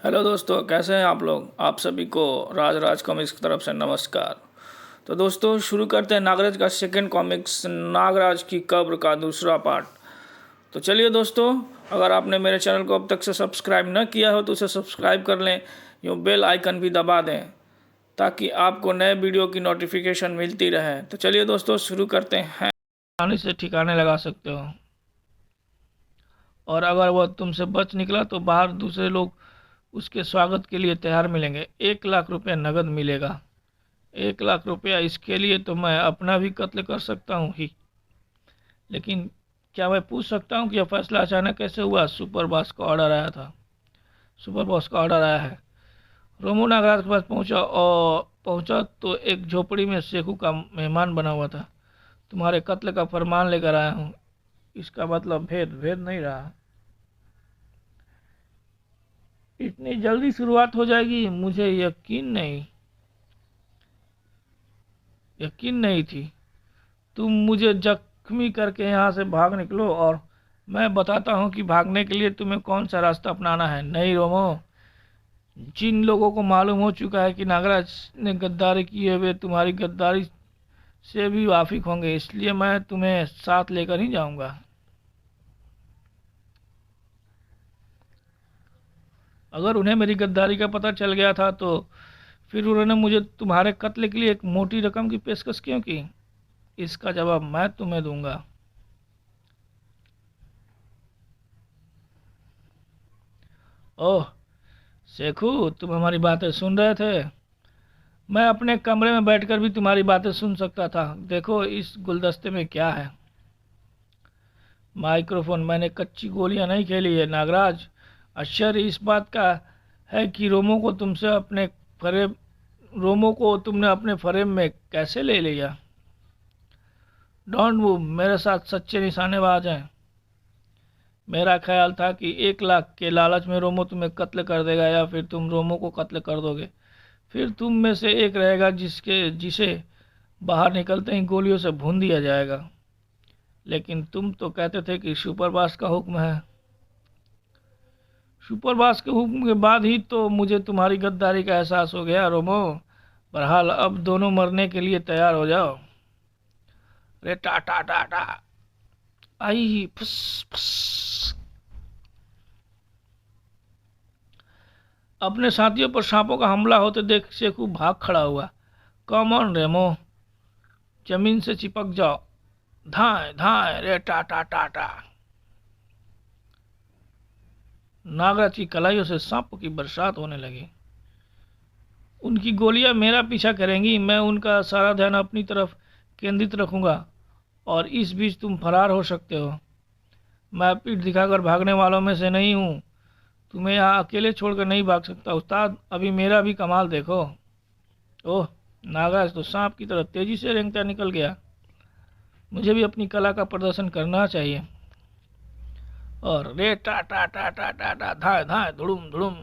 Hello दोस्तों, कैसे हैं आप लोग। आप सभी को राज कॉमिक्स की तरफ से नमस्कार। तो दोस्तों शुरू करते हैं नागराज का सेकंड कॉमिक्स, नागराज की कब्र का दूसरा पार्ट। तो चलिए दोस्तों, अगर आपने मेरे चैनल को अब तक से सब्सक्राइब न किया हो तो उसे सब्सक्राइब कर लें, यूँ बेल आइकन भी दबा दें ताकि आपको नए वीडियो की नोटिफिकेशन मिलती रहे। तो चलिए दोस्तों शुरू करते हैं। आसानी से ठिकाने लगा सकते हो, और अगर वह तुमसे बच निकला तो बाहर दूसरे लोग उसके स्वागत के लिए तैयार मिलेंगे। 1 लाख रुपया नगद मिलेगा। 1 लाख रुपया, इसके लिए तो मैं अपना भी कत्ल कर सकता हूँ ही। लेकिन क्या मैं पूछ सकता हूँ कि यह फैसला अचानक कैसे हुआ। सुपर बॉस का ऑर्डर आया था। सुपर बॉस का ऑर्डर आया है। रोमो नागराज के पास पहुंचा तो एक झोपड़ी में शेखू का मेहमान बना हुआ था। तुम्हारे कत्ल का फरमान लेकर आया हूँ। इसका मतलब भेद भेद नहीं रहा। इतनी जल्दी शुरुआत हो जाएगी, मुझे यकीन नहीं थी। तुम मुझे जख्मी करके यहाँ से भाग निकलो और मैं बताता हूँ कि भागने के लिए तुम्हें कौन सा रास्ता अपनाना है। नहीं रोमो, जिन लोगों को मालूम हो चुका है कि नागराज ने गद्दारी की है वे तुम्हारी गद्दारी से भी वाकिफ होंगे, इसलिए मैं तुम्हें साथ लेकर ही जाऊंगा। अगर उन्हें मेरी गद्दारी का पता चल गया था तो फिर उन्होंने मुझे तुम्हारे कत्ल के लिए एक मोटी रकम की पेशकश क्यों की? इसका जवाब मैं तुम्हें दूंगा। ओह शेखू, तुम हमारी बातें सुन रहे थे? मैं अपने कमरे में बैठकर भी तुम्हारी बातें सुन सकता था। देखो इस गुलदस्ते में क्या है। माइक्रोफोन। मैंने कच्ची गोलियां नहीं खेली है नागराज। आश्चर्य इस बात का है कि रोमो को तुमने अपने फ्रेम में कैसे ले लिया। डोंट मूव, मेरे साथ सच्चे निशानेबाज हैं। मेरा ख्याल था कि 1 लाख के लालच में रोमो तुम्हें कत्ल कर देगा या फिर तुम रोमो को कत्ल कर दोगे। फिर तुम में से एक रहेगा जिसे बाहर निकलते ही गोलियों से भून दिया जाएगा। लेकिन तुम तो कहते थे कि सुपरबास का हुक्म है। सुपरबास के हुक्म के बाद ही तो मुझे तुम्हारी गद्दारी का एहसास हो गया रोमो। बहरहाल अब दोनों मरने के लिए तैयार हो जाओ। रे टा टा टा टा आई फुस फुस। अपने साथियों पर सांपों का हमला होते देख शेखू भाग खड़ा हुआ। कम ऑन रेमो, जमीन से चिपक जाओ। धाए धाए रे टा टा टा टा। नागराज की कलाइयों से सांपों की बरसात होने लगी। उनकी गोलियां मेरा पीछा करेंगी। मैं उनका सारा ध्यान अपनी तरफ केंद्रित रखूंगा और इस बीच तुम फरार हो सकते हो। मैं पीठ दिखाकर भागने वालों में से नहीं हूँ। तुम्हें यहाँ अकेले छोड़कर नहीं भाग सकता। उस्ताद, अभी मेरा भी कमाल देखो। ओह, नागराज तो सांप की तरह तेजी से रेंगता निकल गया। मुझे भी अपनी कला का प्रदर्शन करना चाहिए। और रे टा टा टा टा टा टा धाए धाए धुड़ुम धुड़ुम।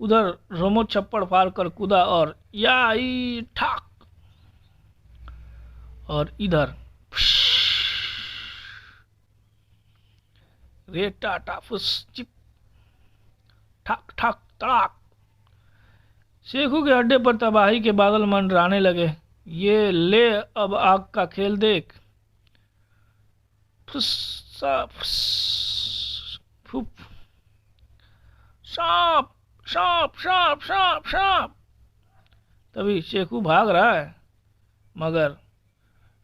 उधर रोमो छप्पड़ फाड़ कर कूदा और या ई ठाक। और इधर रे टा टा फुस चिप ठाक ठाक तड़ाक। शेखू के अड्डे पर तबाही के बादल मंडराने लगे। ये ले अब आग का खेल देख। फुस सा फुस फुप। सांप सांप सांप सांप सांप। तभी शेखू भाग रहा है, मगर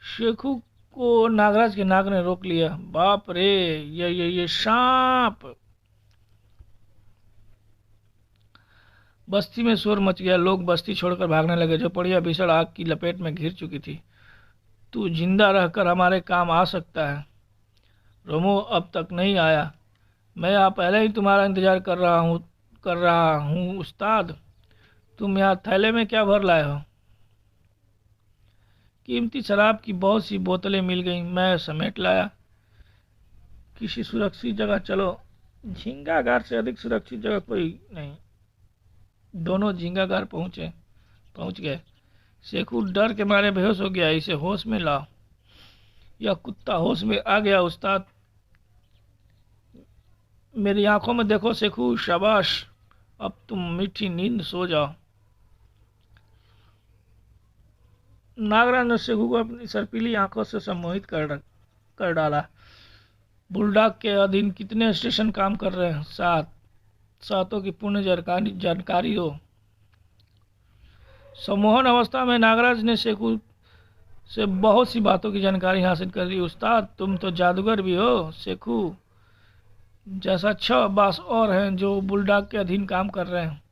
शेखू को नागराज के नाग ने रोक लिया। बाप रे, ये सांप। बस्ती में शोर मच गया। लोग बस्ती छोड़कर भागने लगे। झोपड़ियां भीषण आग की लपेट में घिर चुकी थी। तू जिंदा रहकर हमारे काम आ सकता है। रोमो अब तक नहीं आया। मैं यहाँ पहले ही तुम्हारा इंतजार कर रहा हूँ उस्ताद। तुम यहाँ थैले में क्या भर लाए हो? कीमती शराब की बहुत सी बोतलें मिल गईं। मैं समेट लाया। किसी सुरक्षित जगह चलो। झींगाघर से अधिक सुरक्षित जगह कोई नहीं। दोनों झींगाघर पहुंच गए। शेखू डर के मारे बेहोश हो गया। इसे होश में लाओ। यह कुत्ता होश में आ गया उस्ताद। मेरी आंखों में देखो शेखू। शाबाश। अब तुम मीठी नींद सो जाओ। नागराज ने शेखू को अपनी सर्पीली आंखों से सम्मोहित कर डाला। बुलडॉग के अधीन कितने स्टेशन काम कर रहे हैं? 7। सातों की पूर्ण जानकारी हो। सम्मोहन अवस्था में नागराज ने शेखू से बहुत सी बातों की जानकारी हासिल कर ली। उस्ताद, तुम तो जादूगर भी हो। शेखू जैसा 6 बास और हैं जो बुलडॉग के अधीन काम कर रहे हैं।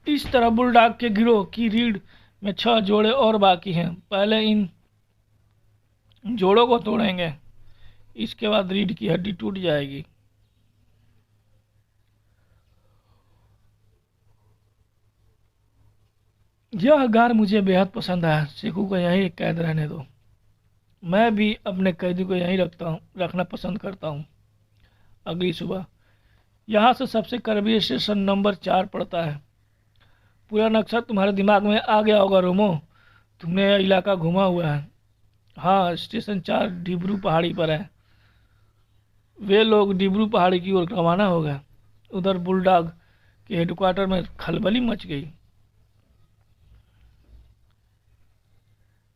इस तरह बुलडॉग के गिरोह की रीढ़ में 6 जोड़े और बाकी हैं। पहले इन जोड़ों को तोड़ेंगे, इसके बाद रीढ़ की हड्डी टूट जाएगी। यह गार मुझे बेहद पसंद आया। शेखू को यहीं कैद रहने दो। मैं भी अपने कैदी को यहीं रखना पसंद करता हूँ। अगली सुबह यहाँ से सबसे करीबी स्टेशन नंबर 4 पड़ता है। पूरा नक्शा तुम्हारे दिमाग में आ गया होगा रोमो। तुमने यह इलाका घूमा हुआ है। हाँ, स्टेशन 4 डिब्रू पहाड़ी पर है। वे लोग डिब्रू पहाड़ी की ओर रवाना हो गए। उधर बुलडॉग के हेडक्वार्टर में खलबली मच गई।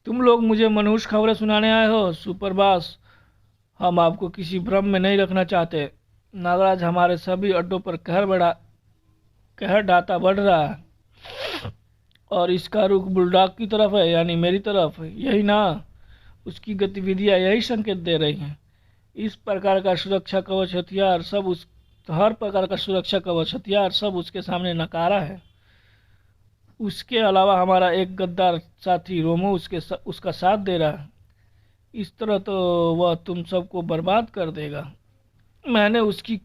तुम लोग मुझे मनहूस खबरें सुनाने आए हो सुपरबास। हम आपको किसी भ्रम में नहीं रखना चाहते। नागराज हमारे सभी अड्डों पर कहर ढाता बढ़ रहा है और इसका रुख बुलडॉग की तरफ है, यानी मेरी तरफ। यही ना, उसकी गतिविधियां यही संकेत दे रही हैं। इस प्रकार का सुरक्षा कवच हथियार सब हर प्रकार का सुरक्षा कवच हथियार सब उसके सामने नकारा है। उसके अलावा हमारा एक गद्दार साथी रोमो उसका साथ दे रहा है। इस तरह तो वह तुम सबको बर्बाद कर देगा। मैंने उसकी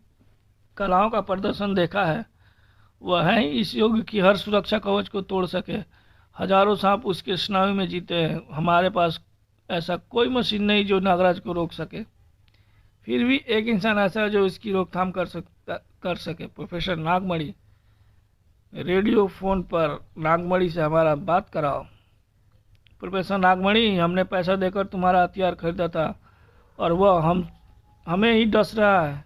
कलाओं का प्रदर्शन देखा है। वह है इस युग की हर सुरक्षा कवच को तोड़ सके। हजारों सांप उसके स्नायु में जीते हैं। हमारे पास ऐसा कोई मशीन नहीं जो नागराज को रोक सके। फिर भी एक इंसान ऐसा है जो इसकी रोकथाम कर सके। प्रोफेसर नागमणि, रेडियो फोन पर नागमणि से हमारा बात कराओ। प्रोफेसर नागमणि, हमने पैसा देकर तुम्हारा हथियार खरीदा था और वह हमें ही डस रहा है।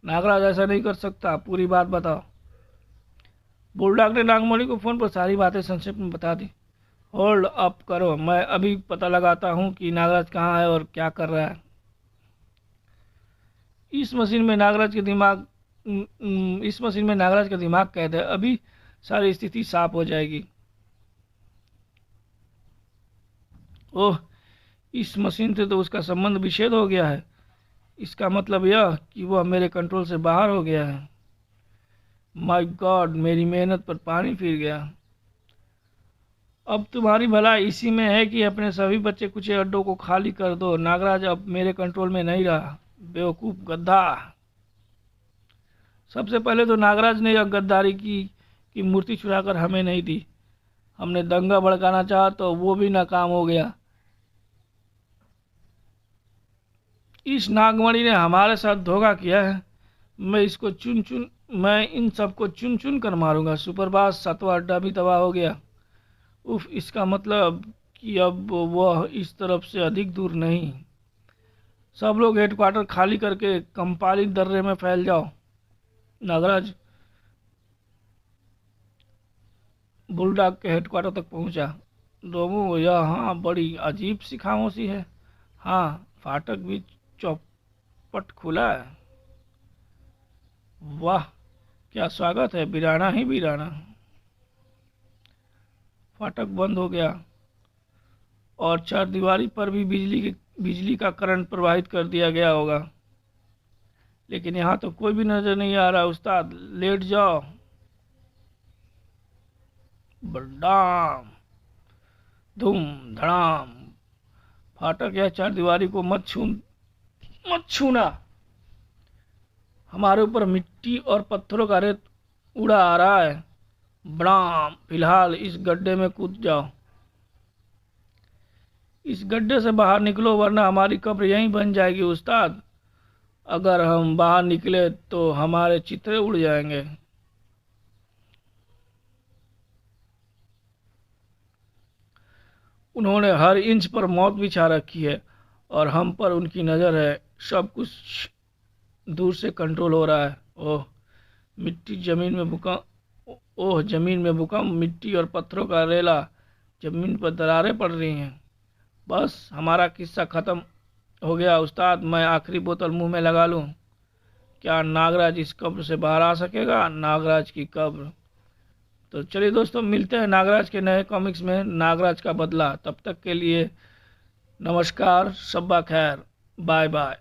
नागराज ऐसा नहीं कर सकता, पूरी बात बताओ। बुलडॉग ने नागमणि को फोन पर सारी बातें संक्षेप में बता दी। होल्ड अप करो, मैं अभी पता लगाता हूँ कि नागराज कहाँ है और क्या कर रहा है। इस मशीन में नागराज का दिमाग कैद है। अभी सारी स्थिति साफ हो जाएगी। ओह, इस मशीन से तो उसका संबंध विच्छेद हो गया है। इसका मतलब यह कि वह मेरे कंट्रोल से बाहर हो गया है। माय गॉड, मेरी मेहनत पर पानी फिर गया। अब तुम्हारी भलाई इसी में है कि अपने सभी बच्चे कुछ अड्डों को खाली कर दो। नागराज अब मेरे कंट्रोल में नहीं रहा। बेवकूफ गद्दा। सबसे पहले तो नागराज ने यह गद्दारी की मूर्ति चुराकर हमें नहीं दी। हमने दंगा भड़काना चाहा तो वो भी नाकाम हो गया। इस नागमणि ने हमारे साथ धोखा किया है। मैं इन सबको चुन चुन कर मारूंगा। सुपरबास, 7वां अड्डा भी तबाह हो गया। उफ, इसका मतलब कि अब वह इस तरफ से अधिक दूर नहीं। सब लोग हेडक्वार्टर खाली करके कंपाली दर्रे में फैल जाओ। नागराज बुलडॉग के हेडक्वार्टर तक पहुंचा। रोमो, यह हाँ बड़ी अजीब सी खामोशी है। हाँ, फाटक भी चौपट खुला है। वाह, क्या स्वागत है, वीराना ही वीराना। फाटक बंद हो गया और चारदीवारी पर भी बिजली का करंट प्रवाहित कर दिया गया होगा, लेकिन यहाँ तो कोई भी नजर नहीं आ रहा। उस्ताद, लेट जाओ। बड्डाम, धूम धड़ाम। फाटक या चारदीवारी को मत छूना। हमारे ऊपर मिट्टी और पत्थरों का रेत उड़ा आ रहा है। बड़ाम, फिलहाल इस गड्ढे में कूद जाओ। इस गड्ढे से बाहर निकलो वरना हमारी कब्र यहीं बन जाएगी। उस्ताद, अगर हम बाहर निकले तो हमारे चित्रे उड़ जाएंगे। उन्होंने हर इंच पर मौत बिछा रखी है और हम पर उनकी नज़र है। सब कुछ दूर से कंट्रोल हो रहा है। ओह, मिट्टी जमीन में भूकंप, ओह जमीन में भूकंप, मिट्टी और पत्थरों का रेला, जमीन पर दरारें पड़ रही हैं। बस हमारा किस्सा ख़त्म हो गया उस्ताद, मैं आखिरी बोतल मुंह में लगा लूं। क्या नागराज इस कब्र से बाहर आ सकेगा? नागराज की कब्र। तो चलिए दोस्तों, मिलते हैं नागराज के नए कॉमिक्स में, नागराज का बदला। तब तक के लिए नमस्कार, शब्बा खैर, बाय बाय।